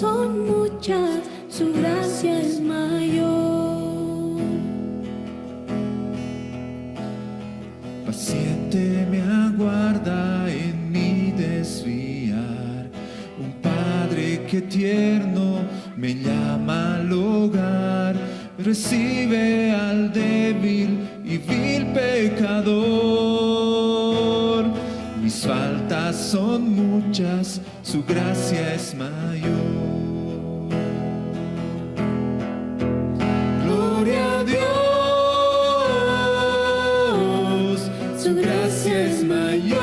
son muchas, su gracia es mayor. Paciente me aguarda en mi desviar, un Padre que tierno me llama al hogar, recibe al débil y vil pecador. Mis faltas son muchas, su gracia es mayor. Gloria a Dios, su gracia es mayor.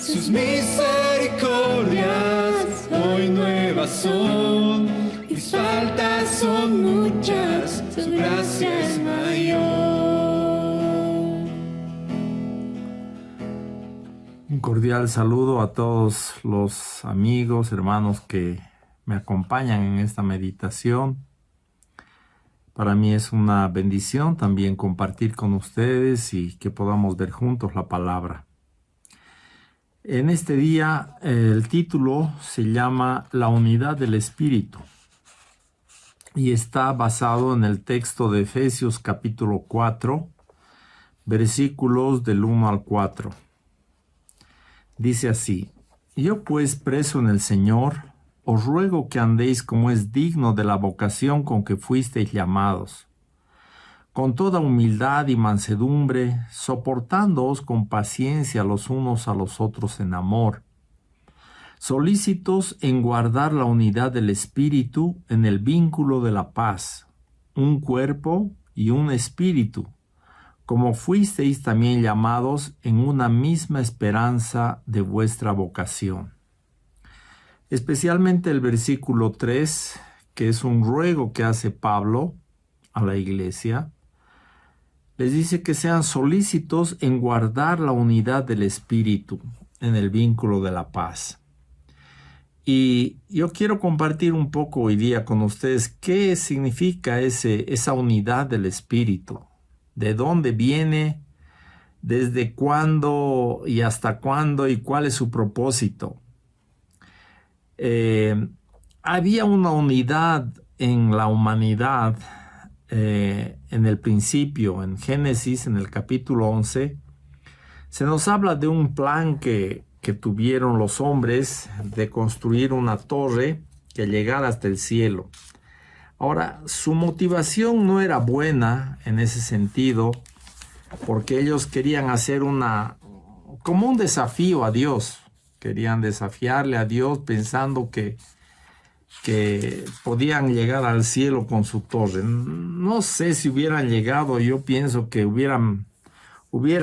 Sus misericordias hoy nuevas son. Mis faltas son muchas, su gracia es mayor. Un cordial saludo a todos los amigos, hermanos que me acompañan en esta meditación. Para mí es una bendición también compartir con ustedes y que podamos ver juntos la palabra. En este día el título se llama La unidad del Espíritu y está basado en el texto de Efesios capítulo 4, versículos del 1 al 4. Dice así: Yo pues, preso en el Señor, os ruego que andéis como es digno de la vocación con que fuisteis llamados, con toda humildad y mansedumbre, soportándoos con paciencia los unos a los otros en amor, solícitos en guardar la unidad del Espíritu en el vínculo de la paz, un cuerpo y un espíritu, como fuisteis también llamados en una misma esperanza de vuestra vocación. Especialmente el versículo 3, que es un ruego que hace Pablo a la iglesia, les dice que sean solícitos en guardar la unidad del Espíritu en el vínculo de la paz. Y yo quiero compartir un poco hoy día con ustedes qué significa esa unidad del Espíritu. ¿De dónde viene? ¿Desde cuándo y hasta cuándo? ¿Y cuál es su propósito? Había una unidad en la humanidad en el principio. En Génesis, en el capítulo 11, se nos habla de un plan que tuvieron los hombres de construir una torre que llegara hasta el cielo. Ahora, su motivación no era buena en ese sentido, porque ellos querían hacer como un desafío a Dios. Querían desafiarle a Dios pensando que podían llegar al cielo con su torre. No sé si hubieran llegado, yo pienso que hubiera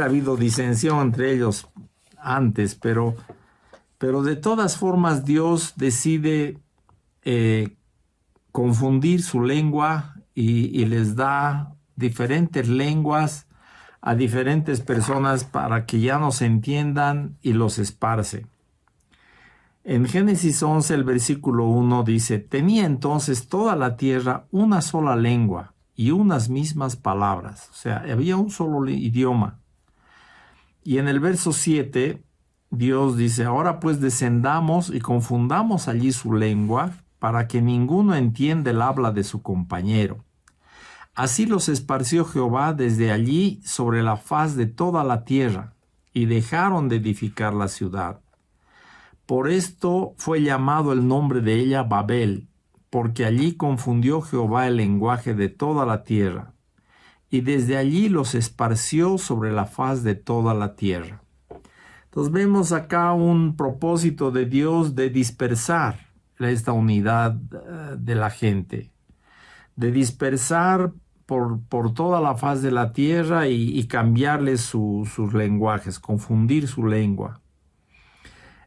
habido disensión entre ellos antes, pero de todas formas Dios decide confundir su lengua y les da diferentes lenguas a diferentes personas para que ya no se entiendan y los esparce. En Génesis 11, el versículo 1 dice: Tenía entonces toda la tierra una sola lengua y unas mismas palabras. O sea, había un solo idioma. Y en el verso 7, Dios dice: Ahora pues descendamos y confundamos allí su lengua, para que ninguno entienda el habla de su compañero. Así los esparció Jehová desde allí sobre la faz de toda la tierra, y dejaron de edificar la ciudad. Por esto fue llamado el nombre de ella Babel, porque allí confundió Jehová el lenguaje de toda la tierra, y desde allí los esparció sobre la faz de toda la tierra. Entonces vemos acá un propósito de Dios de dispersar esta unidad de la gente, de dispersar por toda la faz de la tierra y cambiarles sus lenguajes, confundir su lengua.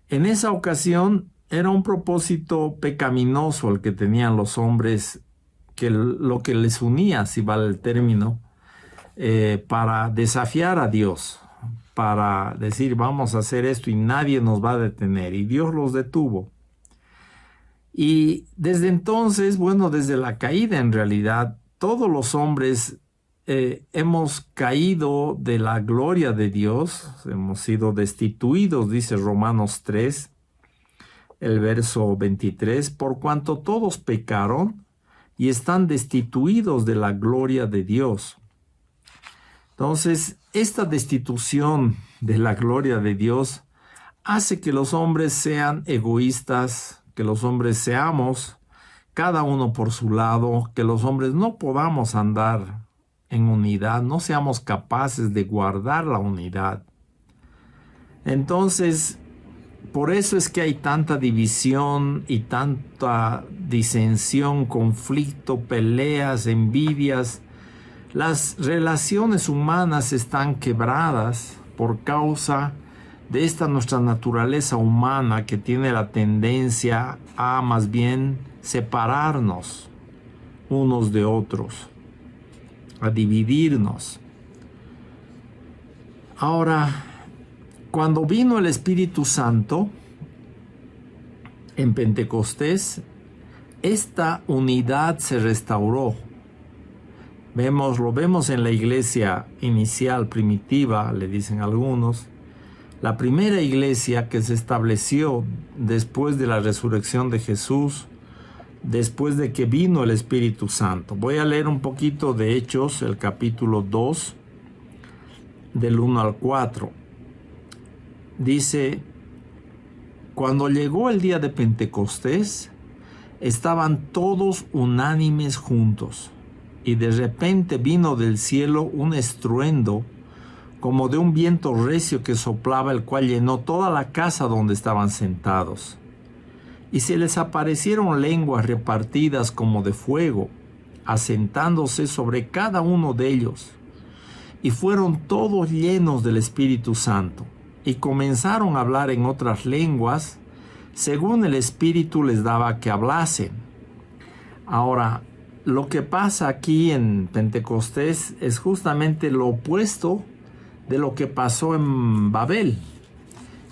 En esa ocasión era un propósito pecaminoso el que tenían los hombres, que lo que les unía, si vale el término, para desafiar a Dios, para decir vamos a hacer esto y nadie nos va a detener, y Dios los detuvo. Y desde entonces, bueno, desde la caída en realidad, todos los hombres hemos caído de la gloria de Dios, hemos sido destituidos, dice Romanos 3, el verso 23, por cuanto todos pecaron y están destituidos de la gloria de Dios. Entonces, esta destitución de la gloria de Dios hace que los hombres sean egoístas, que los hombres seamos cada uno por su lado, que los hombres no podamos andar en unidad, no seamos capaces de guardar la unidad. Entonces, por eso es que hay tanta división y tanta disensión, conflicto, peleas, envidias. Las relaciones humanas están quebradas por causa de esta nuestra naturaleza humana que tiene la tendencia a más bien separarnos unos de otros, a dividirnos. Ahora, cuando vino el Espíritu Santo en Pentecostés, esta unidad se restauró. Lo vemos en la iglesia inicial, primitiva, le dicen algunos. La primera iglesia que se estableció después de la resurrección de Jesús, después de que vino el Espíritu Santo. Voy a leer un poquito de Hechos, el capítulo 2, del 1 al 4. Dice, cuando llegó el día de Pentecostés, estaban todos unánimes juntos, y de repente vino del cielo un estruendo, como de un viento recio que soplaba, el cual llenó toda la casa donde estaban sentados. Y se les aparecieron lenguas repartidas como de fuego, asentándose sobre cada uno de ellos. Y fueron todos llenos del Espíritu Santo, y comenzaron a hablar en otras lenguas, según el Espíritu les daba que hablasen. Ahora, lo que pasa aquí en Pentecostés es justamente lo opuesto de lo que pasó en Babel.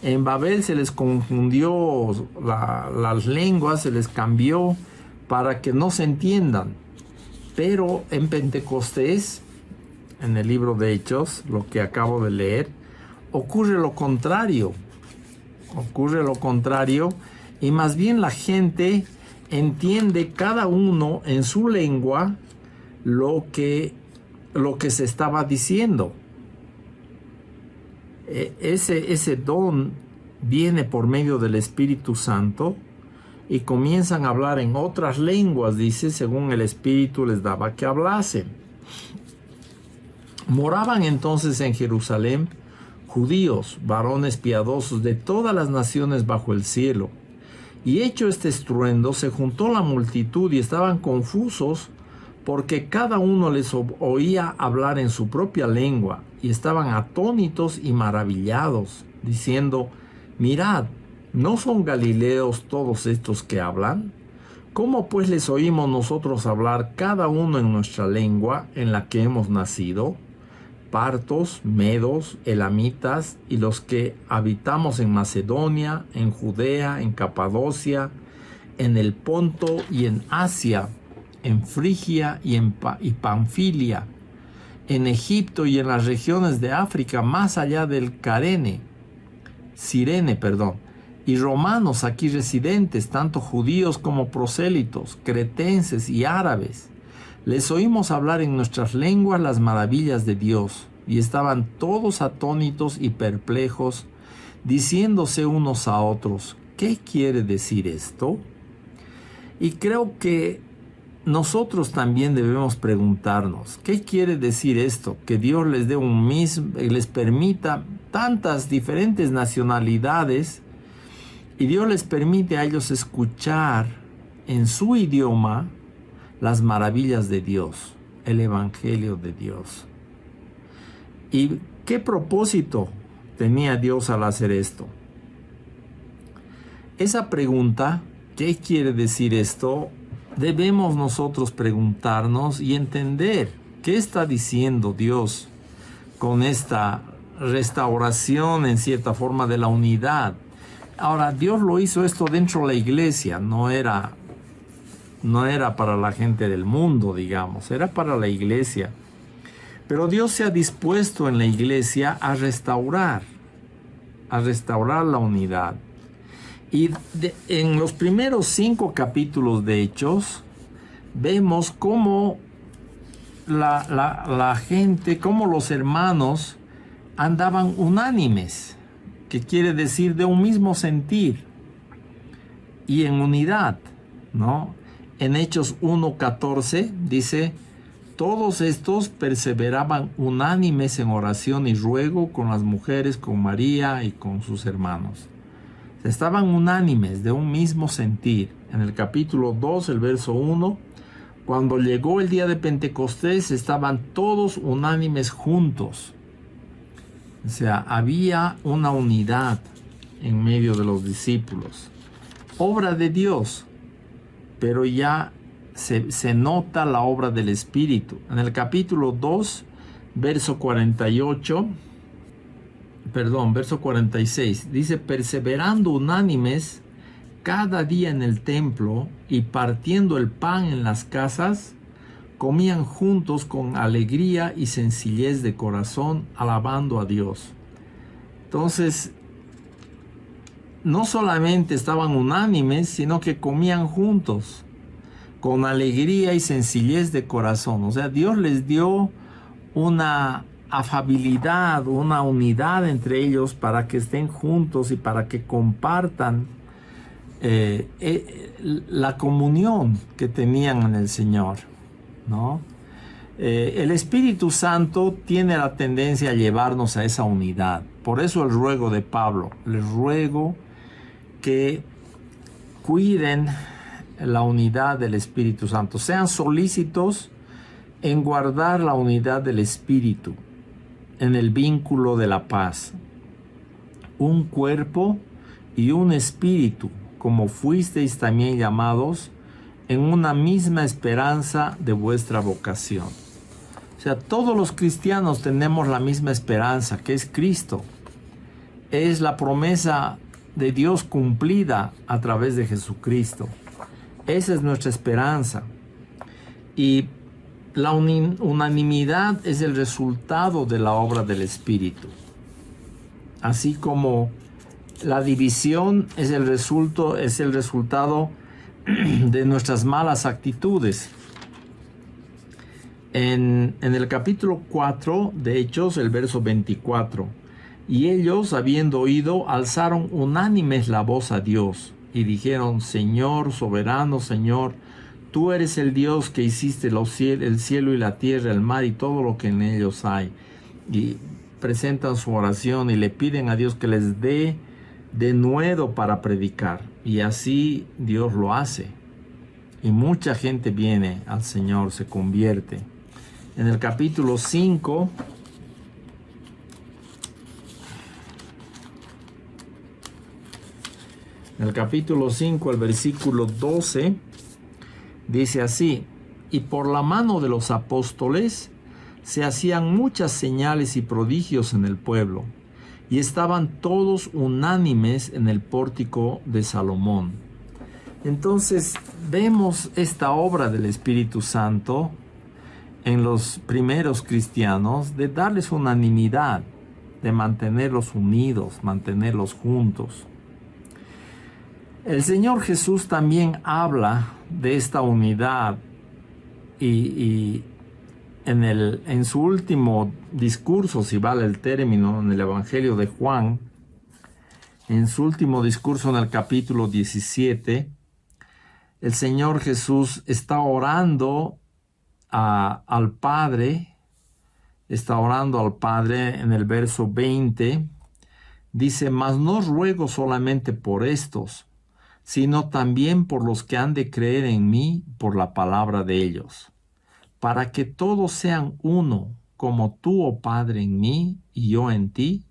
En Babel se les confundió las lenguas, se les cambió para que no se entiendan. Pero en Pentecostés, en el libro de Hechos, lo que acabo de leer, ocurre lo contrario. Ocurre lo contrario y más bien la gente entiende cada uno en su lengua lo que se estaba diciendo. Ese don viene por medio del Espíritu Santo y comienzan a hablar en otras lenguas, dice, según el Espíritu les daba que hablasen. Moraban entonces en Jerusalén judíos, varones piadosos de todas las naciones bajo el cielo. Y hecho este estruendo, se juntó la multitud y estaban confusos porque cada uno les oía hablar en su propia lengua, y estaban atónitos y maravillados, diciendo, mirad, ¿no son galileos todos estos que hablan? ¿Cómo pues les oímos nosotros hablar cada uno en nuestra lengua en la que hemos nacido? Partos, medos, elamitas y los que habitamos en Macedonia, en Judea, en Capadocia, en el Ponto y en Asia, en Frigia y Panfilia, en Egipto y en las regiones de África más allá del Cirene, y romanos aquí residentes, tanto judíos como prosélitos, cretenses y árabes. Les oímos hablar en nuestras lenguas las maravillas de Dios, y estaban todos atónitos y perplejos, diciéndose unos a otros, ¿qué quiere decir esto? Y creo que nosotros también debemos preguntarnos, ¿qué quiere decir esto? Que Dios les dé les permita tantas diferentes nacionalidades, y Dios les permite a ellos escuchar en su idioma las maravillas de Dios, el Evangelio de Dios. ¿Y qué propósito tenía Dios al hacer esto? Esa pregunta, ¿qué quiere decir esto?, debemos nosotros preguntarnos y entender qué está diciendo Dios con esta restauración en cierta forma de la unidad. Ahora, Dios lo hizo esto dentro de la iglesia, no era para la gente del mundo, digamos, era para la iglesia. Pero Dios se ha dispuesto en la iglesia a restaurar la unidad. Y en los primeros 5 capítulos de Hechos, vemos cómo la gente, cómo los hermanos andaban unánimes, que quiere decir de un mismo sentir y en unidad, ¿no? En Hechos 1:14 dice: todos estos perseveraban unánimes en oración y ruego con las mujeres, con María y con sus hermanos. Estaban unánimes, de un mismo sentir. En el capítulo 2, el verso 1, cuando llegó el día de Pentecostés, estaban todos unánimes juntos. O sea, había una unidad en medio de los discípulos. Obra de Dios, pero ya se nota la obra del Espíritu. En el capítulo 2, verso 46, dice: perseverando unánimes cada día en el templo y partiendo el pan en las casas, comían juntos con alegría y sencillez de corazón, alabando a Dios. Entonces, no solamente estaban unánimes, sino que comían juntos, con alegría y sencillez de corazón. O sea, Dios les dio una afabilidad, una unidad entre ellos para que estén juntos y para que compartan la comunión que tenían en el Señor, ¿no? El Espíritu Santo tiene la tendencia a llevarnos a esa unidad. Por eso el ruego de Pablo: les ruego que cuiden la unidad del Espíritu Santo, sean solícitos en guardar la unidad del Espíritu, en el vínculo de la paz. Un cuerpo y un espíritu, como fuisteis también llamados, en una misma esperanza de vuestra vocación. O sea, todos los cristianos tenemos la misma esperanza, que es Cristo. Es la promesa de Dios cumplida a través de Jesucristo. Esa es nuestra esperanza. Y la unanimidad es el resultado de la obra del Espíritu. Así como la división es el resultado de nuestras malas actitudes. En el capítulo 4 de Hechos, el verso 24: y ellos, habiendo oído, alzaron unánimes la voz a Dios y dijeron: Señor, soberano Señor, tú eres el Dios que hiciste el cielo y la tierra, el mar y todo lo que en ellos hay. Y presentan su oración y le piden a Dios que les dé denuedo para predicar. Y así Dios lo hace. Y mucha gente viene al Señor, se convierte. En el capítulo 5, el versículo 12, dice así: y por la mano de los apóstoles se hacían muchas señales y prodigios en el pueblo, y estaban todos unánimes en el pórtico de Salomón. Entonces vemos esta obra del Espíritu Santo en los primeros cristianos, de darles unanimidad, de mantenerlos unidos, mantenerlos juntos. El Señor Jesús también habla de esta unidad y en su último discurso, si vale el término, en el Evangelio de Juan, en su último discurso en el capítulo 17, el Señor Jesús está orando al Padre, en el verso 20, dice: mas no ruego solamente por estos, sino también por los que han de creer en mí por la palabra de ellos, para que todos sean uno, como tú, oh Padre, en mí y yo en ti,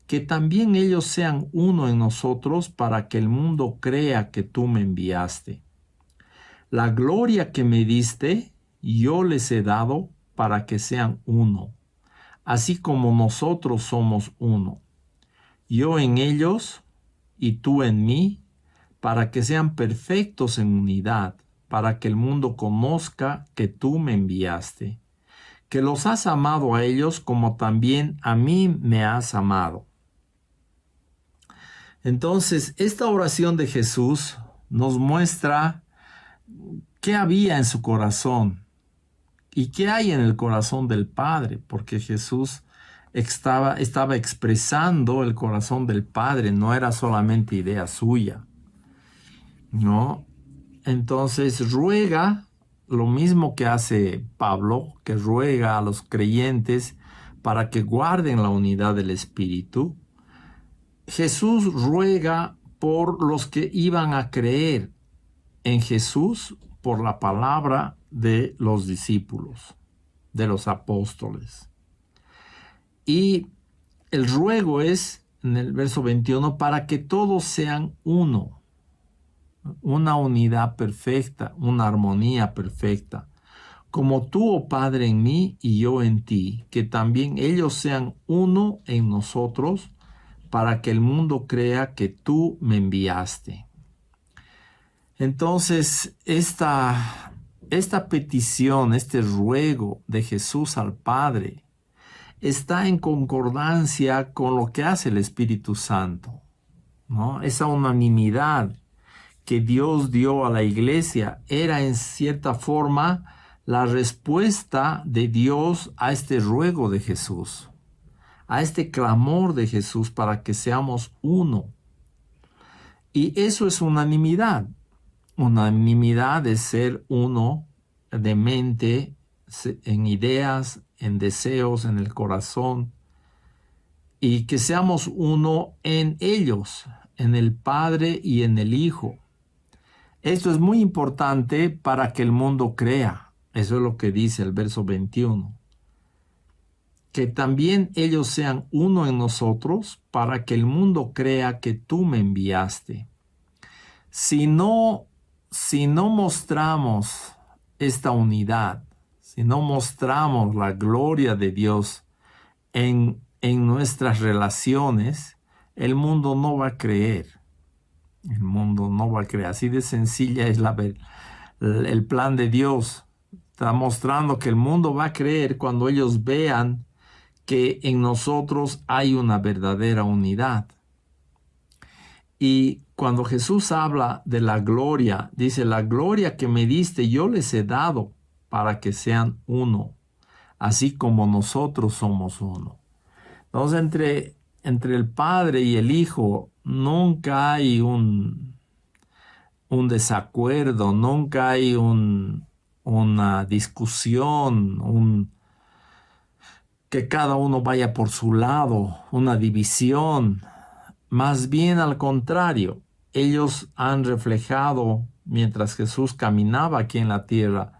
que también ellos sean uno en nosotros, para que el mundo crea que tú me enviaste. La gloria que me diste, yo les he dado para que sean uno, así como nosotros somos uno. Yo en ellos y tú en mí, para que sean perfectos en unidad, para que el mundo conozca que tú me enviaste, que los has amado a ellos como también a mí me has amado. Entonces, esta oración de Jesús nos muestra qué había en su corazón y qué hay en el corazón del Padre, porque Jesús estaba expresando el corazón del Padre, no era solamente idea suya, ¿no? Entonces ruega lo mismo que hace Pablo, que ruega a los creyentes para que guarden la unidad del Espíritu. Jesús ruega por los que iban a creer en Jesús por la palabra de los discípulos, de los apóstoles. Y el ruego es, en el verso 21, para que todos sean uno, una unidad perfecta, una armonía perfecta, como tú, oh Padre, en mí y yo en ti, que también ellos sean uno en nosotros, para que el mundo crea que tú me enviaste. Entonces, esta petición, este ruego de Jesús al Padre, está en concordancia con lo que hace el Espíritu Santo, ¿no? Esa unanimidad que Dios dio a la iglesia era en cierta forma la respuesta de Dios a este ruego de Jesús, a este clamor de Jesús para que seamos uno. Y eso es unanimidad. Unanimidad es ser uno de mente, en ideas, en deseos, en el corazón, y que seamos uno en ellos, en el Padre y en el Hijo. Esto es muy importante para que el mundo crea. Eso es lo que dice el verso 21. Que también ellos sean uno en nosotros para que el mundo crea que tú me enviaste. Si no mostramos esta unidad, si no mostramos la gloria de Dios en nuestras relaciones, el mundo no va a creer. El mundo no va a creer. Así de sencilla es el plan de Dios. Está mostrando que el mundo va a creer cuando ellos vean que en nosotros hay una verdadera unidad. Y cuando Jesús habla de la gloria, dice, la gloria que me diste yo les he dado para que sean uno, así como nosotros somos uno. Entonces, entre el Padre y el Hijo nunca hay un desacuerdo, nunca hay una discusión, que cada uno vaya por su lado, una división. Más bien al contrario, ellos han reflejado, mientras Jesús caminaba aquí en la tierra,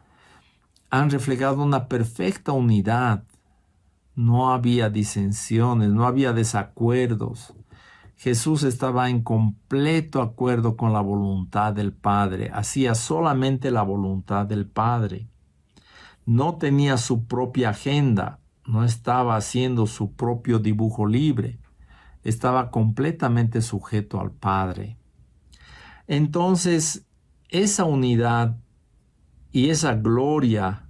han reflejado una perfecta unidad. No había disensiones, no había desacuerdos. Jesús estaba en completo acuerdo con la voluntad del Padre, hacía solamente la voluntad del Padre. No tenía su propia agenda, no estaba haciendo su propio dibujo libre, estaba completamente sujeto al Padre. Entonces, esa unidad y esa gloria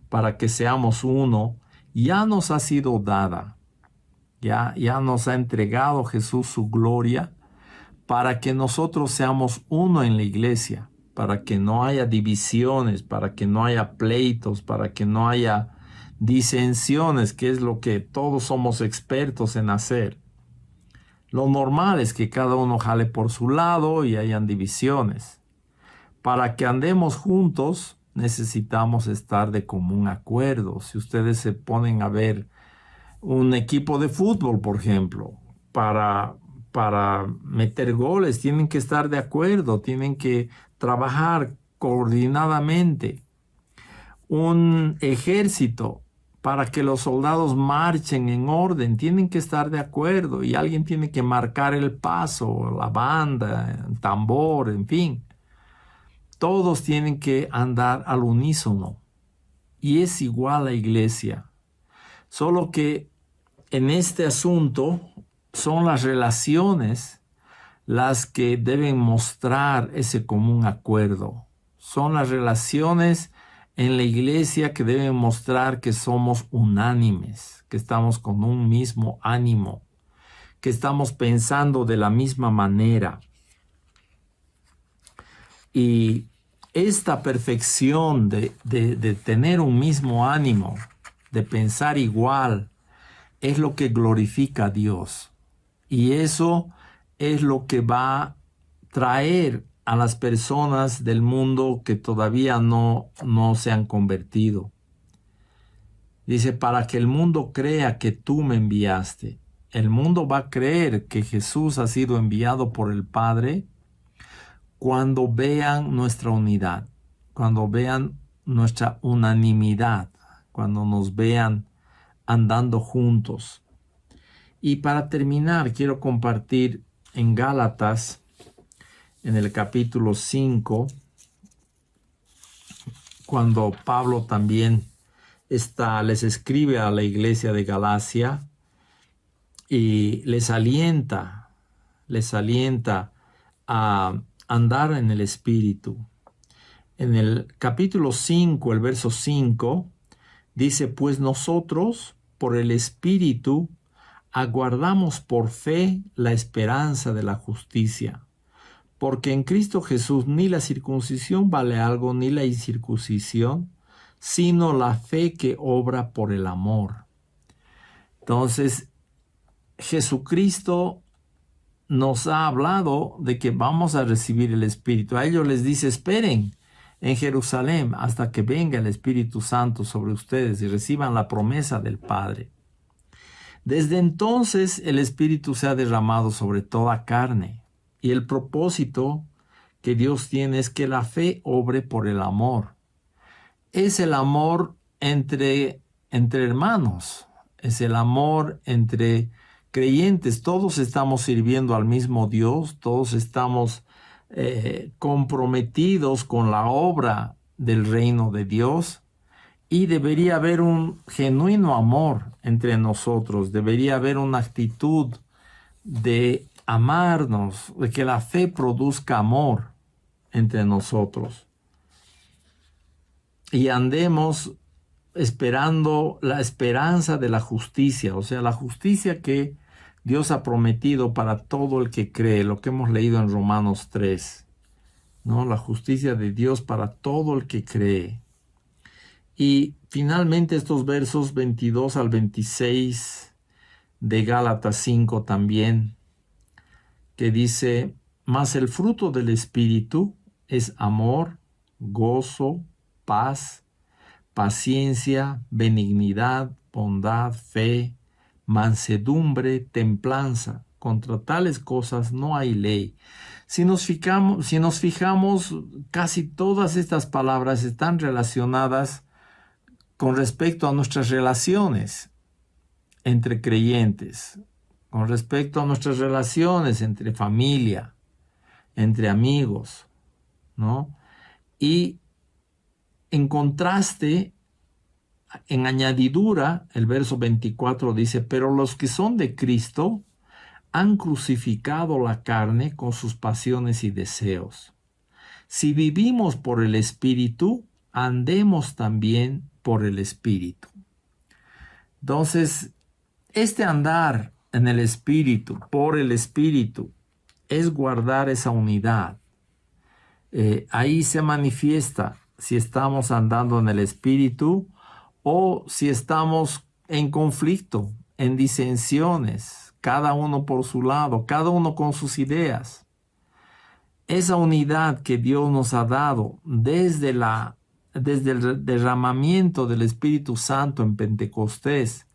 para que seamos uno ya nos ha sido dada. Ya nos ha entregado Jesús su gloria para que nosotros seamos uno en la iglesia, para que no haya divisiones, para que no haya pleitos, para que no haya disensiones, que es lo que todos somos expertos en hacer. Lo normal es que cada uno jale por su lado y hayan divisiones. Para que andemos juntos necesitamos estar de común acuerdo. Si ustedes se ponen a ver un equipo de fútbol, por ejemplo, para meter goles, tienen que estar de acuerdo, tienen que trabajar coordinadamente. Un ejército, para que los soldados marchen en orden, tienen que estar de acuerdo y alguien tiene que marcar el paso, la banda, el tambor, en fin. Todos tienen que andar al unísono. Y es igual la iglesia. Solo que en este asunto son las relaciones las que deben mostrar ese común acuerdo. Son las relaciones en la iglesia que deben mostrar que somos unánimes, que estamos con un mismo ánimo, que estamos pensando de la misma manera. Y esta perfección de tener un mismo ánimo, de pensar igual, es lo que glorifica a Dios. Y eso es lo que va a traer a las personas del mundo que todavía no se han convertido. Dice, para que el mundo crea que tú me enviaste. El mundo va a creer que Jesús ha sido enviado por el Padre cuando vean nuestra unidad, cuando vean nuestra unanimidad, cuando nos vean andando juntos. Y para terminar, quiero compartir en Gálatas, en el capítulo 5, cuando Pablo también les escribe a la iglesia de Galacia y les alienta a andar en el Espíritu. En el capítulo 5, el verso 5, dice, pues nosotros, por el Espíritu, aguardamos por fe la esperanza de la justicia. Porque en Cristo Jesús ni la circuncisión vale algo, ni la incircuncisión, sino la fe que obra por el amor. Entonces, Jesucristo nos ha hablado de que vamos a recibir el Espíritu. A ellos les dice, esperen en Jerusalén hasta que venga el Espíritu Santo sobre ustedes y reciban la promesa del Padre. Desde entonces el Espíritu se ha derramado sobre toda carne. Y el propósito que Dios tiene es que la fe obre por el amor. Es el amor entre hermanos, es el amor entre creyentes. Todos estamos sirviendo al mismo Dios, todos estamos comprometidos con la obra del reino de Dios y debería haber un genuino amor entre nosotros, debería haber una actitud de amarnos, de que la fe produzca amor entre nosotros. Y andemos esperando la esperanza de la justicia, o sea, la justicia que Dios ha prometido para todo el que cree, lo que hemos leído en Romanos 3, ¿no? La justicia de Dios para todo el que cree. Y finalmente estos versos 22 al 26 de Gálatas 5 también, que dice, mas el fruto del Espíritu es amor, gozo, paz, paciencia, benignidad, bondad, fe, mansedumbre, templanza. Contra tales cosas no hay ley. Si nos fijamos, casi todas estas palabras están relacionadas con respecto a nuestras relaciones entre creyentes, con respecto a nuestras relaciones entre familia, entre amigos, ¿no? Y en contraste, en añadidura, el verso 24 dice, pero los que son de Cristo han crucificado la carne con sus pasiones y deseos. Si vivimos por el Espíritu, andemos también por el Espíritu. Entonces, este andar en el Espíritu, por el Espíritu, es guardar esa unidad. Ahí se manifiesta si estamos andando en el Espíritu o si estamos en conflicto, en disensiones, cada uno por su lado, cada uno con sus ideas. Esa unidad que Dios nos ha dado desde el derramamiento del Espíritu Santo en Pentecostés,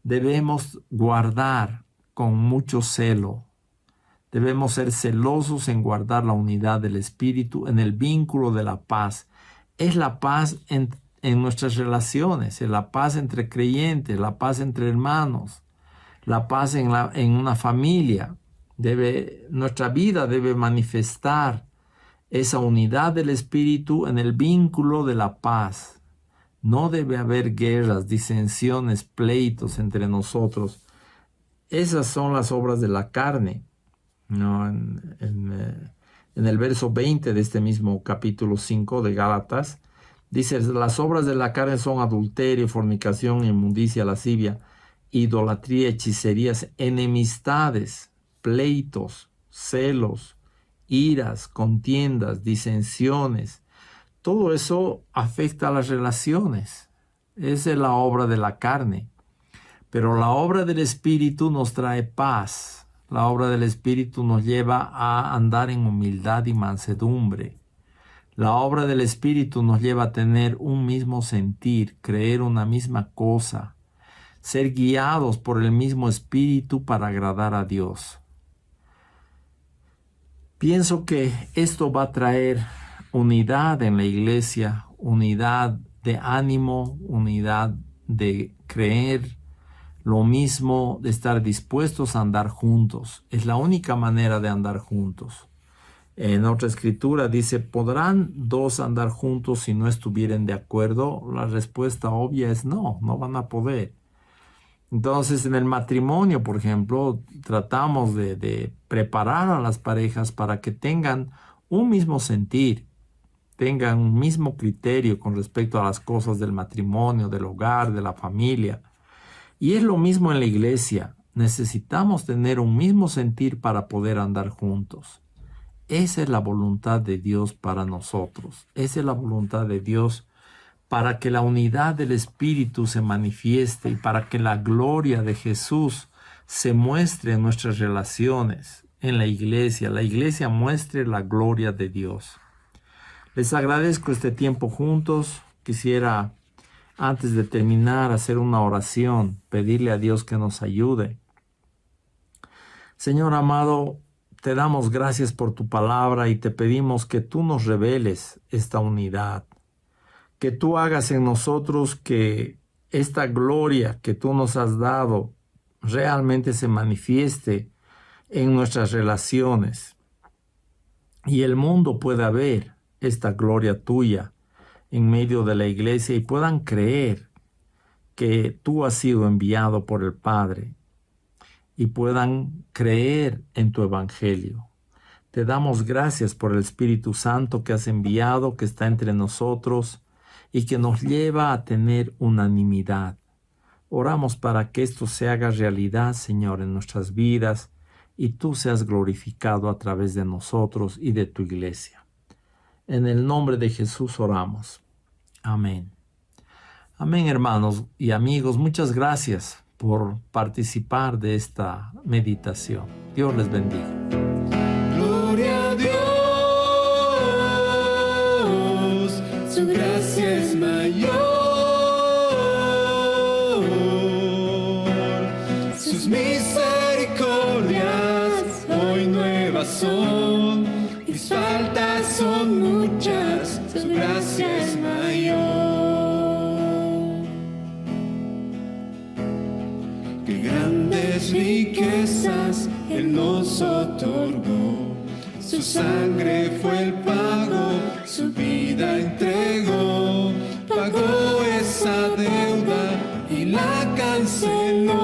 debemos guardar con mucho celo. Debemos ser celosos en guardar la unidad del Espíritu en el vínculo de la paz. Es la paz en nuestras relaciones, es la paz entre creyentes, la paz entre hermanos, la paz en una familia. Nuestra vida debe manifestar esa unidad del Espíritu en el vínculo de la paz. No debe haber guerras, disensiones, pleitos entre nosotros. Esas son las obras de la carne, ¿no? En el verso 20 de este mismo capítulo 5 de Gálatas, Dice, las obras de la carne son adulterio, fornicación, inmundicia, lascivia, idolatría, hechicerías, enemistades, pleitos, celos, iras, contiendas, disensiones. Todo eso afecta a las relaciones. Esa es la obra de la carne. Pero la obra del Espíritu nos trae paz. La obra del Espíritu nos lleva a andar en humildad y mansedumbre. La obra del Espíritu nos lleva a tener un mismo sentir, creer una misma cosa, ser guiados por el mismo Espíritu para agradar a Dios. Pienso que esto va a traer unidad en la iglesia, unidad de ánimo, unidad de creer lo mismo, de estar dispuestos a andar juntos. Es la única manera de andar juntos. En otra escritura dice, ¿podrán dos andar juntos si no estuvieren de acuerdo? La respuesta obvia es no, no van a poder. Entonces, en el matrimonio, por ejemplo, tratamos de preparar a las parejas para que tengan un mismo sentir, tengan un mismo criterio con respecto a las cosas del matrimonio, del hogar, de la familia. Y es lo mismo en la iglesia. Necesitamos tener un mismo sentir para poder andar juntos. Esa es la voluntad de Dios para nosotros. Esa es la voluntad de Dios para que la unidad del Espíritu se manifieste y para que la gloria de Jesús se muestre en nuestras relaciones, en la iglesia. La iglesia muestre la gloria de Dios. Les agradezco este tiempo juntos. Quisiera, antes de terminar, hacer una oración, pedirle a Dios que nos ayude. Señor amado, te damos gracias por tu palabra y te pedimos que tú nos reveles esta unidad, que tú hagas en nosotros que esta gloria que tú nos has dado realmente se manifieste en nuestras relaciones y el mundo pueda ver esta gloria tuya en medio de la iglesia y puedan creer que tú has sido enviado por el Padre y puedan creer en tu evangelio. Te damos gracias por el Espíritu Santo que has enviado, que está entre nosotros y que nos lleva a tener unanimidad. Oramos para que esto se haga realidad, Señor, en nuestras vidas y tú seas glorificado a través de nosotros y de tu iglesia. En el nombre de Jesús oramos. Amén. Amén, hermanos y amigos. Muchas gracias por participar de esta meditación. Dios les bendiga. Gloria a Dios, su gracia es mayor, sus misericordias hoy nuevas son, mis faltas son muchas, su gracia es mayor. Qué grandes riquezas Él nos otorgó, su sangre fue el pago, su vida entregó, pagó esa deuda y la canceló.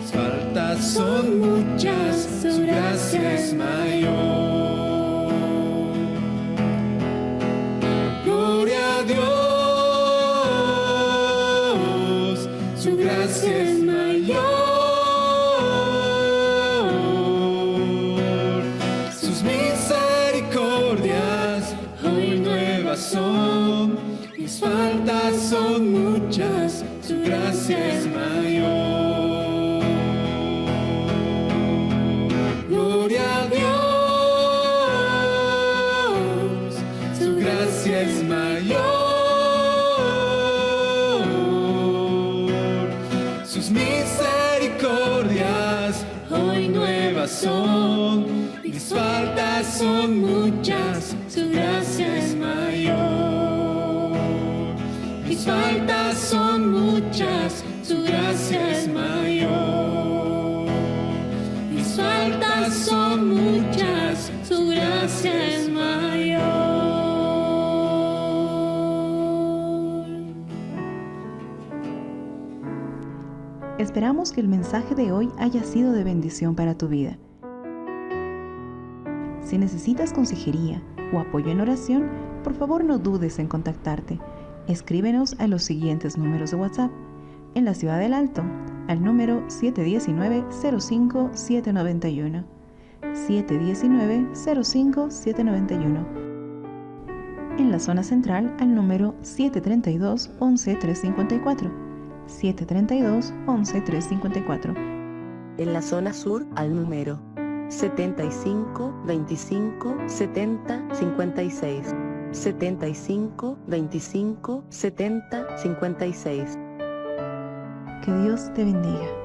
Sus faltas son muchas, su gracia es mayor. Gloria a Dios, su gracia es mayor. Sus misericordias hoy nuevas son, mis faltas son muchas, su gracia es mayor. Gloria a Dios, su gracia es mayor. Sus misericordias hoy nuevas son, mis faltas son muchas, su gracia es mayor. Mis faltas son muchas, su gracia es mayor. Mis faltas son muchas, su gracia es mayor. Esperamos que el mensaje de hoy haya sido de bendición para tu vida. Si necesitas consejería o apoyo en oración, por favor no dudes en contactarte. Escríbenos a los siguientes números de WhatsApp. En la Ciudad del Alto, al número 719-05-791. 719-05-791. En la zona central, al número 732-11-354. 732-11-354. En la zona sur, al número 75 25 70 56. 75 25 70 56. Que Dios te bendiga.